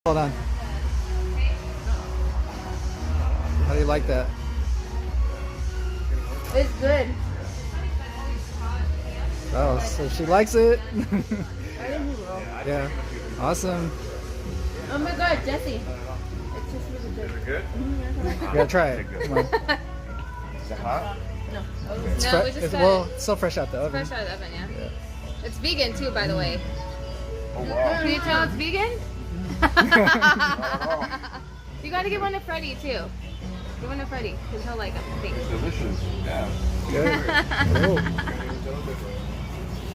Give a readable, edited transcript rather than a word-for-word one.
Hold on. How do you like that? It's good. Oh, so she likes it? I think he will. Yeah. Awesome. Oh my god, Jesse. It's just really good. Is it good? You gotta try it. Come on. Is it hot? No. It's No, fre- we just it's, got well, it it's still fresh out the oven. fresh out of the oven, yeah. Yeah. It's vegan too, by the way. Oh wow. Can you tell it's vegan? Oh, You gotta give one to Freddie too. Give one to Freddie, because he'll like them. I think. it's delicious. Yeah. Good. Oh.